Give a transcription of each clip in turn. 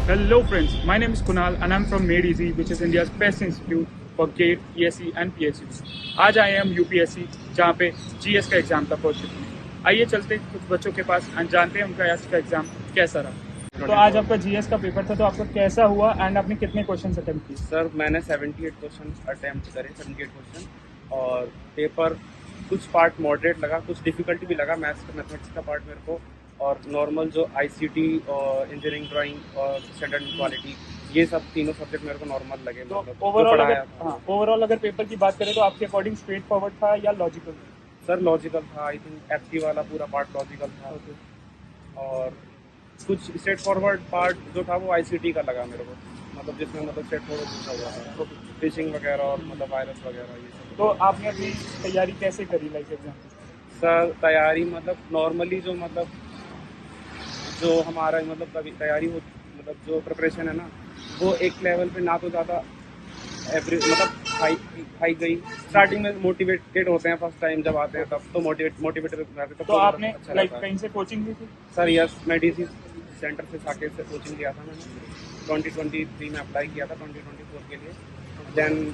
Hello friends, my name is Kunal and I'm from Made Easy, which is India's best institute for GATE, ESE and PSUs. आज आए हम UPSC जहाँ पे GS का exam था first shift में। आइए चलते हैं कुछ बच्चों के पास और जानते हैं उनका एस का एग्जाम कैसा रहा। तो आज आपका जीएस का पेपर था, तो आपका कैसा हुआ एंड आपने कितने क्वेश्चन अटेम्प्ट किए? सर मैंने 78 क्वेश्चन अटेम्प्ट करे, 78 क्वेश्चन, और पेपर कुछ पार्ट मॉडरेट लगा, कुछ डिफिकल्टी भी लगा मैथ्स का, मैथमेटिक्स का पार्ट मेरे को, और नॉर्मल जो आईसीटी और इंजीनियरिंग ड्राइंग और स्टैंडर्ड इक्वालिटी, ये सब तीनों सब्जेक्ट मेरे को नॉर्मल लगे। तो मतलब ओवरऑल अगर पेपर की बात करें तो आपके अकॉर्डिंग स्ट्रेट फॉरवर्ड था या लॉजिकल? सर लॉजिकल था, आई थिंक एप्टी वाला पूरा पार्ट लॉजिकल था। और कुछ स्ट्रेट फॉरवर्ड पार्ट जो था वो आईसीटी का लगा मेरे को, मतलब जिसमें मतलब स्ट्रेट फॉरवर्ड पूछा हुआ था, फिशिंग वगैरह और मतलब वायरस वगैरह ये सब। तो आपने अपनी तैयारी कैसे करी लाइक एग्जाम की? सर तैयारी मतलब नॉर्मली जो हमारा मतलब कभी तैयारी हो, मतलब जो प्रिपरेशन है ना, वो एक लेवल पे ना तो ज़्यादा एवरेज मतलब हाई गई। स्टार्टिंग में मोटिवेटेड होते हैं, फर्स्ट टाइम जब आते हैं तब तो मोटिवेटेड रहते हैं। तो आपने लाइक कहीं से कोचिंग ली थी? सर यस, मैं डीसी सेंटर से साकेत से कोचिंग लिया था मैंने। 2023 में अप्लाई किया था 2024 के लिए। देन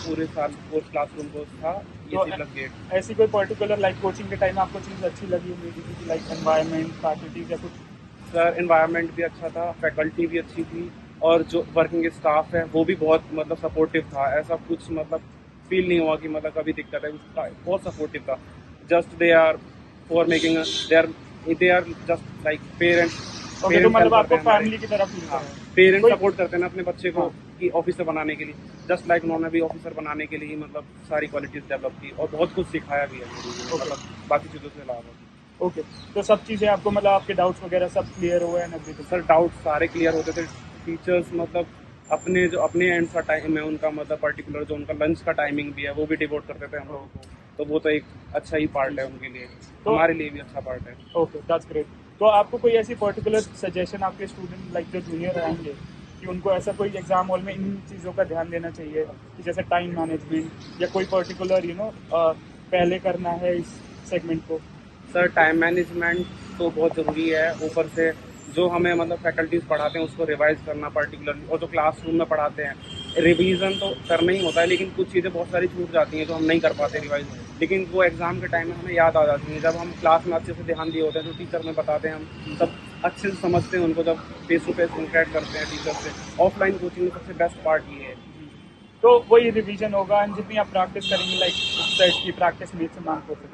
पूरे साल कोर्स क्लासरूम कोर्स था EC+GATE। ऐसी कोई पर्टिकुलर लाइक कोचिंग के टाइम आपको चीज़ अच्छी लगी होगी लाइक एनवायरनमेंट, फैकल्टीज या कुछ? सर एनवायरनमेंट भी अच्छा था, फैकल्टी भी अच्छी थी, और जो वर्किंग स्टाफ है वो भी बहुत मतलब सपोर्टिव था। ऐसा कुछ मतलब फील नहीं हुआ कि मतलब कभी दिक्कत है, बहुत सपोर्टिव था। Just they are for making they are just like parents. Okay, तो मतलब आपको फैमिली की तरफ फील हाँ, कर रहे हैं? पेरेंट्स सपोर्ट करते हैं ना अपने बच्चे को हाँ। कि ऑफिसर बनाने के लिए, जस्ट लाइक उन्होंने भी ऑफिसर बनाने के लिए मतलब सारी क्वालिटीज डेवलप की और बहुत कुछ सिखाया भी है मतलब बाकी चीज़ों से अलावा। ओके, तो सब चीज़ें आपको मतलब आपके डाउट्स वगैरह सब क्लियर हुए हैं एवरीथिंग? सर डाउट सारे क्लियर होते थे। टीचर्स मतलब अपने एंड का टाइम है उनका, मतलब पर्टिकुलर जो उनका लंच का टाइमिंग भी है वो भी डिवोट करते थे हम लोगों को, तो वो तो एक अच्छा ही पार्ट है उनके लिए, तो हमारे लिए भी अच्छा पार्ट है। Okay, that's great. तो आपको कोई ऐसी पर्टिकुलर सजेशन आपके स्टूडेंट लाइक जो जूनियर आएंगे कि उनको ऐसा कोई एग्जाम हॉल में इन चीज़ों का ध्यान देना चाहिए कि जैसे टाइम मैनेजमेंट या कोई पर्टिकुलर पहले करना है इस सेगमेंट को? सर टाइम मैनेजमेंट तो बहुत ज़रूरी है, ऊपर से जो हमें मतलब फैकल्टीज़ पढ़ाते हैं उसको रिवाइज करना पर्टिकुलरली, और जो क्लासरूम में पढ़ाते हैं रिवीजन तो करना ही होता है, लेकिन कुछ चीज़ें बहुत सारी छूट जाती हैं जो हम नहीं कर पाते रिवाइज, लेकिन वो एग्ज़ाम के टाइम में हमें याद आ जाती हैं। जब हम क्लास में अच्छे से ध्यान दिए होते हैं तो टीचर में बताते हैं, हम सब अच्छे से समझते हैं उनको जब फेस टू फेस इंटरेक्ट करते हैं टीचर से। ऑफलाइन कोचिंग में सबसे बेस्ट पार्ट ये है। तो वही रिवीजन होगा एंड जितनी आप प्रैक्टिस करेंगे लाइक सेट की practice makes a man perfect.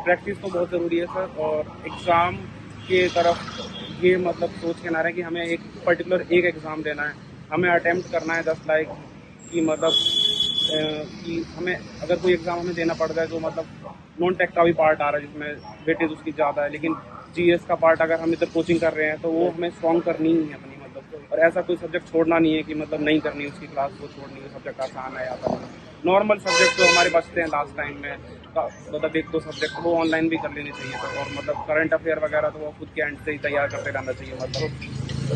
Practice तो बहुत ज़रूरी है सर, और एग्ज़ाम के तरफ ये मतलब सोच के ना रहे कि हमें एक पर्टिकुलर एक एग्ज़ाम देना है, हमें अटेम्प्ट करना है जस्ट लाइक कि मतलब कि हमें अगर कोई एग्ज़ाम हमें देना पड़ जाए जो मतलब नॉन टेक का भी पार्ट आ रहा है जिसमें वेटेज उसकी ज़्यादा है, लेकिन जीएस का पार्ट अगर हम इधर कोचिंग कर रहे हैं तो वो हमें स्ट्रॉन्ग करनी ही है अपनी मतलब, और ऐसा कोई सब्जेक्ट छोड़ना नहीं है कि मतलब नहीं करनी है उसकी क्लास, वो छोड़नी है सब्जेक्ट आसान है या नॉर्मल सब्जेक्ट जो हमारे बचते हैं लास्ट टाइम में मतलब एक दो सब्जेक्ट वो ऑनलाइन भी कर लेने चाहिए सर, और मतलब करंट अफेयर वगैरह तो वो खुद के एंड से ही तैयार करते रहना चाहिए, मतलब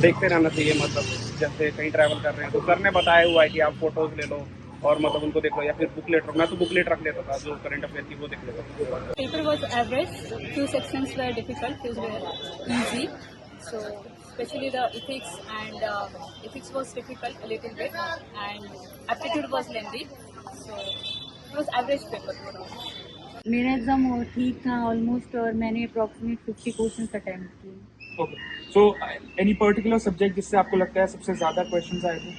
देखते रहना चाहिए, मतलब जैसे कहीं ट्रैवल कर रहे हैं तो सर ने बताया हुआ है कि आप फोटोज ले लो और मतलब उनको देख लो, या फिर बुकलेट, मैं तो बुकलेट रख लेता था जो करंट अफेयर की वो देख लेता था। Paper was average. Few sections were difficult, few were easy. So especially the ethics was difficult a little bit, and aptitude was lengthy. So it was average paper overall. मेरा exam ठीक था almost, और मैंने approximate 50 questions attempt किए। Okay, so any particular subject जिससे आपको लगता है सबसे ज़्यादा क्वेश्चंस आए थे?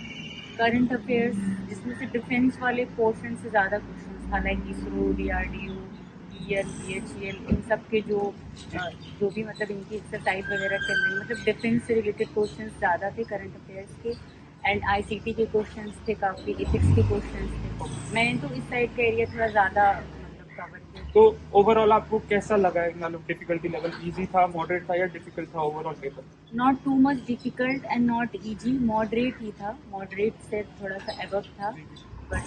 करंट अफेयर्स, जिसमें से डिफेंस वाले पोर्शन से ज़्यादा क्वेश्चंस था, लाइक इसरो, DRDO, BHEL, इन सब के जो भी मतलब इनकी एक्सरसाइज वगैरह चल रही, मतलब डिफेंस से रिलेटेड क्वेश्चंस ज़्यादा थे करंट अफेयर्स के, एंड ICT के क्वेश्चंस थे काफ़ी, इथिक्स के क्वेश्चंस थे। मैंने तो इस साइड का एरिया थोड़ा ज़्यादा मतलब कवर किया। तो ओवरऑल आपको कैसा लगा? मतलब डिफिकल्टी लेवल इजी था, मॉडरेट था या डिफिकल्ट था overall paper? Not too much difficult and not easy, moderate ही था, मॉडरेट से थोड़ा सा एबव था, बट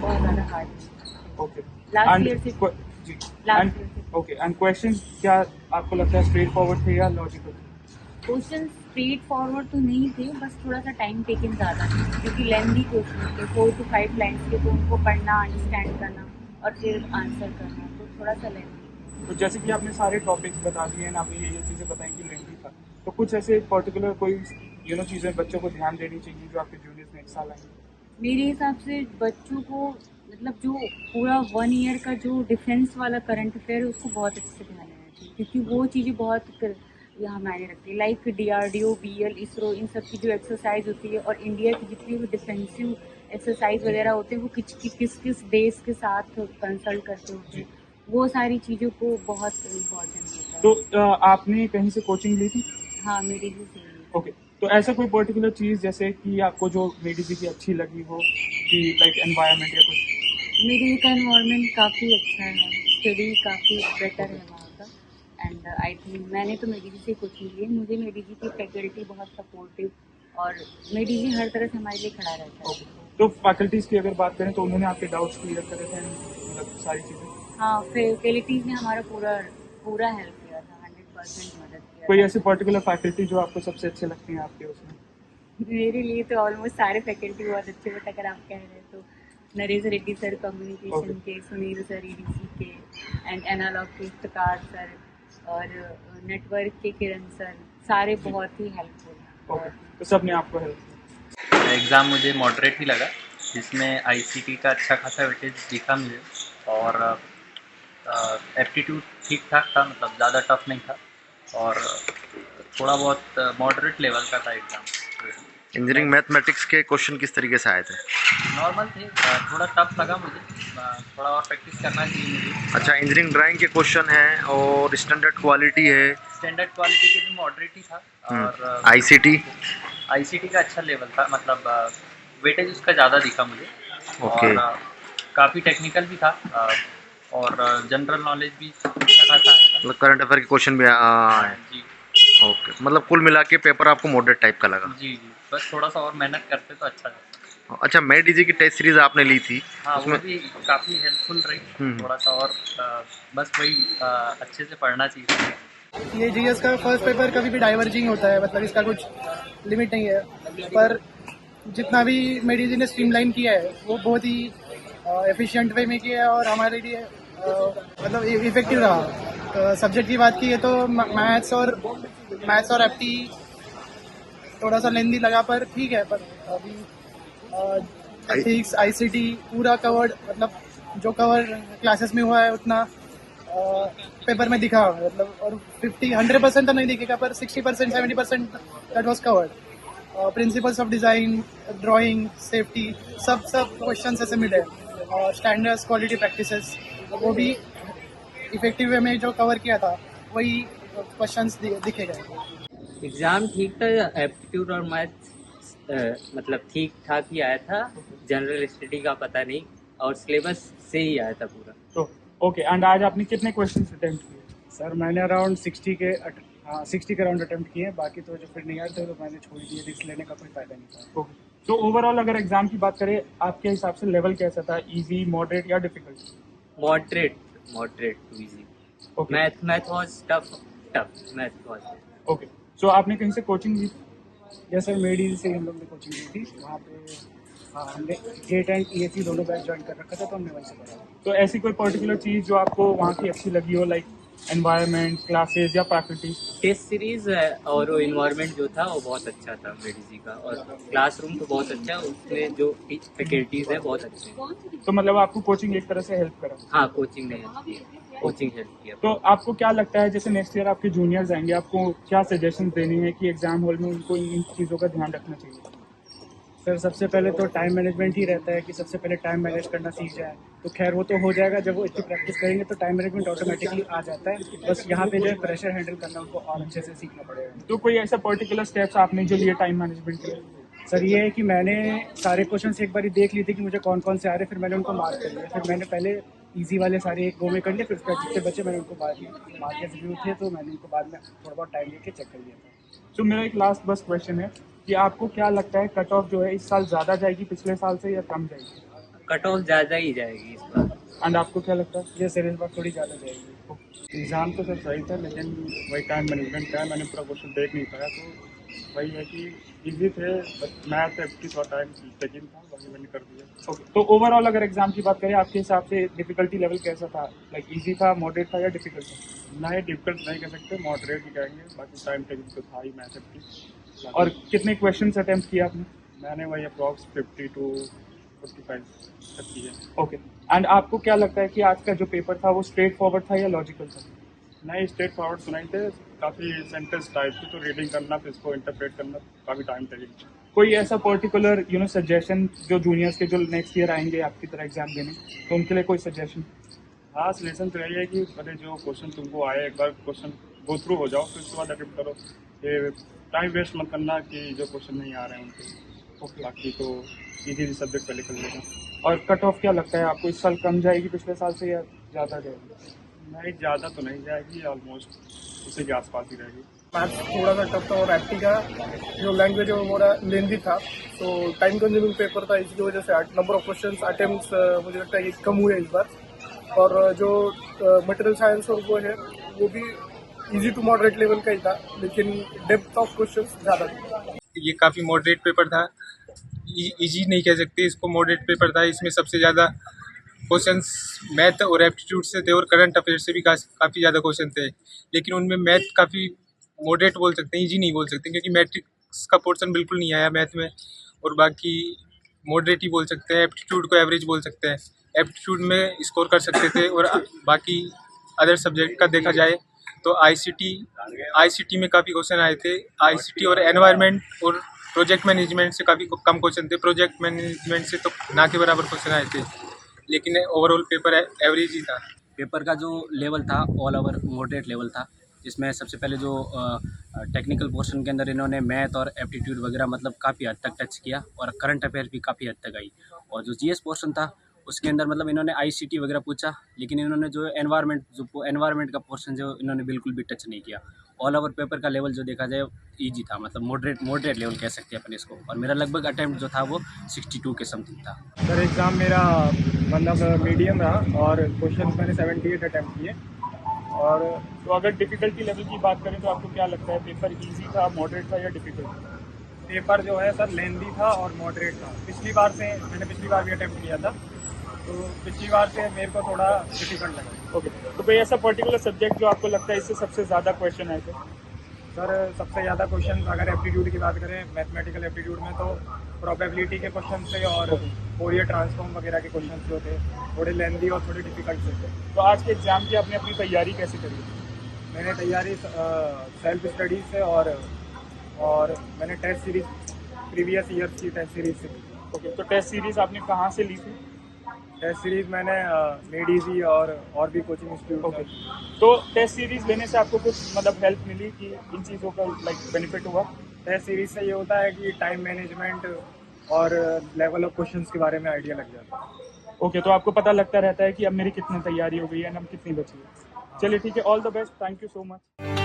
बहुत ज़्यादा hard. Okay, last and year से जी, लास्ट एंड ईयर से ओके, एंड क्वेश्चंस क्या आपको लगता है स्ट्रेट फॉरवर्ड थे या लॉजिकल? क्वेश्चन स्ट्रेट फॉरवर्ड तो नहीं थे, बस थोड़ा सा टाइम टेकिंग ज़्यादा था, क्योंकि लेंदी क्वेश्चन थे, 4 to 5 लाइन्स के, तो उनको पढ़ना, अंडरस्टैंड करना और फिर आंसर करना, तो थोड़ा सा लेंदी। तो जैसे कि आपने सारे टॉपिक्स बता दिए हैं, आपने ये चीज़ें बताई कि लेंथी था, तो कुछ ऐसे पर्टिकुलर कोई चीज़ें बच्चों को ध्यान देनी चाहिए जो आपके जूनियर्स नेक्स्ट साल आएंगे? मेरे हिसाब से बच्चों को मतलब जो पूरा 1 ईयर का जो डिफेंस वाला करंट अफेयर है उसको बहुत अच्छे से ध्यान देना चाहिए, क्योंकि वो चीज़ें यहाँ मायने रखती है। लाइक DRDO, BL, इसरो, इन सब की जो एक्सरसाइज होती है और इंडिया की जितनी भी डिफेंसिव एक्सरसाइज वगैरह होते हैं वो किस किस देश के साथ कंसल्ट करते होते हैं, वो सारी चीज़ों को बहुत इम्पोर्टेंट होता है। तो आपने कहीं से कोचिंग ली थी? हाँ, मेरी भी सही है। ओके, तो ऐसा कोई पर्टिकुलर चीज़ जैसे कि आपको जो मेडिसी की अच्छी लगी हो कि लाइक एनवायरनमेंट या कुछ? मेरी का इन्वायरमेंट काफ़ी अच्छा है, स्टडी काफ़ी बेटर है वहाँ का। एंड आई थिंक मैंने तो मेडीजी से कोचिंग ली है, मुझे मेडीजी की फैकल्टी बहुत सपोर्टिव और मेडीजी हर तरह से हमारे लिए खड़ा रहता है। तो फैकल्टीज़ की अगर बात करें तो उन्होंने आपके डाउट्स क्लियर करे थे, मतलब सारी चीज़ें? हाँ, फैकल्टीज़ ने हमारा पूरा हेल्प किया था, 100% मदद किया कोई था। ऐसी पर्टिकुलर फैकल्टी जो आपको सबसे अच्छे लगती हैं आपके उसमें? मेरे लिए तो ऑलमोस्ट सारे फैकल्टी बहुत अच्छे, बट अगर आप कह रहे हैं तो नरेश रेड्डी सर कम्युनिकेशन के, सुनील सर EDC के, एंड एनालॉग के इफ्तिकार सर, और नेटवर्क के किरण सर, सारे बहुत ही हेल्पफुल। ओके, तो सब ने आपको हेल्प किया? एग्ज़ाम मुझे मॉडरेट ही लगा, जिसमें ICT का अच्छा खासा वेटेज दिखा मुझे, और एप्टीट्यूड ठीक ठाक था, मतलब ज़्यादा टफ नहीं था, और थोड़ा बहुत मॉडरेट लेवल का था एग्ज़ाम। इंजीनियरिंग मैथमेटिक्स के क्वेश्चन किस तरीके से आए थे? नॉर्मल थे, थोड़ा टफ लगा मुझे, थोड़ा और प्रैक्टिस करना चाहिए मुझे। अच्छा, इंजीनियरिंग ड्राइंग के क्वेश्चन हैं और स्टैंडर्ड क्वालिटी है, स्टैंडर्ड क्वालिटी के भी मॉडरेट ही था, और ICT का अच्छा लेवल था, मतलब वेटेज उसका ज़्यादा दिखा मुझे। ओके। और काफ़ी टेक्निकल भी था, और जनरल नॉलेज भी अच्छा खासा आया था। मतलब करंट अफेयर के क्वेश्चन भी आए। जी ओके, मतलब कुल मिला के पेपर आपको मॉडरेट टाइप का लगा। जी जी, बस थोड़ा सा और मेहनत करते तो अच्छा था। अच्छा, मेडीजी की टेस्ट सीरीज आपने ली थी, हाँ, वो उसमें भी काफ़ी हेल्पफुल रही, थोड़ा सा और बस वही अच्छे से पढ़ना चाहिए। ये GS का फर्स्ट पेपर कभी भी डाइवर्जिंग होता है, मतलब इसका कुछ लिमिट नहीं है, पर जितना भी मेडिजी ने स्ट्रीमलाइन किया है वो बहुत ही एफिशिएंट वे में किया है और हमारे लिए मतलब इफेक्टिव रहा। सब्जेक्ट की बात की है तो मैथ्स और FT थोड़ा सा लेंदी लगा, पर ठीक है। पर अभी एथिक्स, ICT पूरा कवर्ड, मतलब जो कवर क्लासेस में हुआ है उतना पेपर में दिखा, मतलब, और 100% तो नहीं दिखेगा, पर 60% 70% that was covered. Principles of design, drawing, safety, सब क्वेश्चन ऐसे मिले, और स्टैंडर्ड्स, क्वालिटी प्रैक्टिसेस, वो भी इफेक्टिव वे में जो कवर किया था वही क्वेश्चंस दिखे गए। एग्ज़ाम ठीक था, एप्टीट्यूड और मैथ्स मतलब ठीक ठाक ही आया था, जनरल स्टडी का पता नहीं, और सिलेबस से ही आया था पूरा। तो ओके, एंड आज आपने कितने क्वेश्चन अटेम्प्ट किए? सर मैंने अराउंड 60 के अराउंड अटेम्प्ट किए, बाकी तो जो फिर नहीं आए थे तो मैंने छोड़ दिए, रिस्क लेने का कोई फायदा नहीं था। ओके, तो ओवरऑल अगर एग्जाम की बात करें आपके हिसाब से लेवल कैसा था? इजी, मॉडरेट या difficult? Moderate to easy. Okay math was tough, math was. Okay, so आपने कहीं से कोचिंग ली? जैसे मेडी से हम लोग ने कोचिंग ली थी, वहाँ पे हमने गेट एंड EAC दोनों बैच ज्वाइन कर रखा था, तो हमने वहीं से पढ़ा। तो ऐसी कोई पर्टिकुलर चीज़ जो आपको वहाँ की अच्छी लगी हो, लाइक एनवायरनमेंट, क्लासेस या फैकल्टी? टेस्ट सीरीज और वो इन्वायरमेंट जो था वो बहुत अच्छा था मेडिजी का, और क्लासरूम तो बहुत अच्छा है, उसमें जो फैकल्टीज है बहुत अच्छे हैं। तो मतलब आपको कोचिंग एक तरह से हेल्प करा? हाँ, कोचिंग ने हेल्प किया। तो आपको क्या लगता है जैसे नेक्स्ट ईयर आपके जूनियर्स आएंगे, आपको क्या सजेशन देनी है कि एग्जाम हॉल में उनको इन चीज़ों का ध्यान रखना चाहिए? सर सबसे पहले तो टाइम मैनेजमेंट ही रहता है कि सबसे पहले टाइम मैनेज करना सीख जाए, तो खैर वो तो हो जाएगा, जब वो इतनी प्रैक्टिस करेंगे तो टाइम मैनेजमेंट ऑटोमेटिकली आ जाता है। बस यहाँ पे जो है प्रेशर हैंडल करना उनको और अच्छे से सीखना पड़ेगा। तो कोई ऐसा पर्टिकुलर स्टेप्स आपने जो लिए टाइम मैनेजमेंट के लिए? सर ये है कि मैंने सारे क्वेश्चन एक बार देख लिए थे कि मुझे कौन कौन से आ रहे, फिर मैंने उनको मार्क कर लिया। फिर मैंने पहले इजी वाले सारे एक गो में कर लिए, फिर उसके बाद जितने बच्चे मैंने उनको मार्केट व्यू थे तो मैंने उनको बाद में थोड़ा बहुत टाइम लेके चेक कर लिया था। तो मेरा एक लास्ट बस क्वेश्चन है कि आपको क्या लगता है कट ऑफ जो है इस साल ज़्यादा जाएगी पिछले साल से या कम जाएगी? कट ऑफ ज़्यादा ही जाएगी इस बार। एंड आपको क्या लगता है? जैसे इस बार थोड़ी ज़्यादा जाएगी। एग्ज़ाम तो सब सही था, लेकिन वही टाइम मैनेजमेंट का है, मैंने पूरा क्वेश्चन देख नहीं पाया, तो वही है कि इजी थे, बट मैथ FT थोड़ा टाइम टेकिंग था, वही मैंने कर दिया। ओके, तो ओवरऑल अगर एग्जाम की बात करें आपके हिसाब से डिफिकल्टी लेवल कैसा था? लाइक इजी था, मॉडरेट था या डिफिकल्ट था? ना ही डिफिकल्ट नहीं कह सकते, मॉडरेट ही कहेंगे, बाकी टाइम टेकिंग तो था ही मैथ FT। और कितने क्वेश्चन अटेम्प्ट किया आपने? मैंने वही अप्रॉक्स 50 to 45 तक की है। ओके, एंड आपको क्या लगता है कि आज का जो पेपर था वो स्ट्रेट फॉरवर्ड था या लॉजिकल था? नहीं, स्ट्रेट फॉरवर्ड सुनाई थे, काफ़ी सेंटेंस टाइप थी, तो रीडिंग करना फिर इसको इंटरप्रेट करना काफ़ी टाइम लगेगा। कोई ऐसा पर्टिकुलर सजेशन जो जूनियर्स के जो नेक्स्ट ईयर आएंगे आपकी तरह एग्जाम देने, तो उनके लिए कोई सजेशन? हाँ, सजेशन तो यही है कि पहले जो क्वेश्चन तुमको आए एक बार क्वेश्चन गो थ्रू हो जाओ, फिर उसके बाद अटेम्प्ट करो। ये टाइम वेस्ट मत करना कि जो क्वेश्चन नहीं आ रहे हैं उनके। ओके, बाकी तो इजी सब्जेक्ट पहले कर लेना। और कट ऑफ क्या लगता है आपको, इस साल कम जाएगी पिछले साल से या ज़्यादा जाएगी? नहीं, ज़्यादा तो नहीं जाएगी, ऑलमोस्ट उसी के आसपास ही रहेगी। मैथ्स थोड़ा सा टफ था और एप्टी का जो लैंग्वेज है वो थोड़ा लेंदी था, तो टाइम कंज्यूमिंग पेपर था, इसकी वजह से नंबर ऑफ क्वेश्चंस अटेम्प्ट्स मुझे लगता है कि कम हुए इस बार। और जो मटेरियल साइंस और वो है वो भी इजी टू मॉडरेट लेवल का ही था, लेकिन डेप्थ ऑफ क्वेश्चंस ज़्यादा थी। ये काफ़ी मॉडरेट पेपर था, इजी नहीं कह सकते इसको, मॉडरेट पेपर था। इसमें सबसे ज़्यादा क्वेश्चंस मैथ और एप्टीट्यूड से थे और करंट अफेयर से भी काफ़ी ज़्यादा क्वेश्चन थे, लेकिन उनमें मैथ काफ़ी मॉडरेट बोल सकते हैं, इजी नहीं बोल सकते, क्योंकि मैट्रिक्स का पोर्शन बिल्कुल नहीं आया मैथ में, और बाकी मॉडरेट ही बोल सकते हैं। एप्टीट्यूड को एवरेज बोल सकते हैं, एप्टीट्यूड में स्कोर कर सकते थे। और बाकी अदर सब्जेक्ट का देखा जाए तो आईसीटी में काफ़ी क्वेश्चन आए थे। आईसीटी और एनवायरनमेंट और प्रोजेक्ट मैनेजमेंट से काफ़ी कम क्वेश्चन थे, प्रोजेक्ट मैनेजमेंट से तो ना के बराबर क्वेश्चन आए थे, लेकिन ओवरऑल पेपर एवरेज ही था। पेपर का जो लेवल था ऑल ओवर मॉडरेट लेवल था, जिसमें सबसे पहले जो टेक्निकल पोर्शन के अंदर इन्होंने मैथ और एप्टीट्यूड वगैरह मतलब काफ़ी हद तक टच किया, और करंट अफेयर भी काफ़ी हद तक आई। और जो जीएस पोर्शन था उसके अंदर मतलब इन्होंने आईसीटी वगैरह पूछा, लेकिन इन्होंने जो एनवायरनमेंट का पोर्शन जो इन्होंने बिल्कुल भी टच नहीं किया। ऑल ओवर पेपर का लेवल जो देखा जाए ईजी था, मतलब मॉडरेट लेवल कह सकते हैं अपन इसको। और मेरा लगभग अटैम्प्ट जो था वो 62 के समथिंग था। सर एग्ज़ाम मेरा मतलब मीडियम रहा और क्वेश्चन मैंने 78 अटैम्प्ट किए। और तो अगर डिफ़िकल्टी लेवल की बात करें तो आपको क्या लगता है, पेपर इजी था, मॉडरेट था या डिफ़िकल्ट? पेपर जो है सर लेंदी था और मॉडरेट था। पिछली बार भी अटेम्प्ट किया था, तो पिछली बार से मेरे को थोड़ा डिफिकल्ट लगा। ओके, तो कोई ऐसा पर्टिकुलर सब्जेक्ट जो आपको लगता है इससे सबसे ज़्यादा क्वेश्चन आए थे? सर सबसे ज़्यादा क्वेश्चन अगर एप्टीट्यूड की बात करें, मैथमेटिकल एप्टीट्यूड में, तो प्रोबेबिलिटी के क्वेश्चन थे और फोरियर ट्रांसफॉर्म वगैरह के क्वेश्चन जो थे थोड़े लेंदी और थोड़े डिफिकल्ट से थे। तो आज के एग्ज़ाम की आपने अपनी तैयारी कैसे करी? मैंने तैयारी सेल्फ स्टडी से और मैंने टेस्ट सीरीज प्रीवियस ईयर की टेस्ट सीरीज से। ओके, तो टेस्ट सीरीज़ आपने कहाँ से ली थी? टेस्ट सीरीज़ मैंने मेड इजी और भी कोचिंग इंस्टीट्यूट में। तो टेस्ट सीरीज़ लेने से आपको कुछ मतलब हेल्प मिली कि इन चीज़ों का बेनिफिट हुआ? टेस्ट सीरीज से ये होता है कि टाइम मैनेजमेंट और लेवल ऑफ क्वेश्चंस के बारे में आइडिया लग जाता है। ओके, तो आपको पता लगता रहता है कि अब मेरी कितनी तैयारी हो गई है, अब कितनी बची है। चलिए ठीक है, all the best, thank you so much.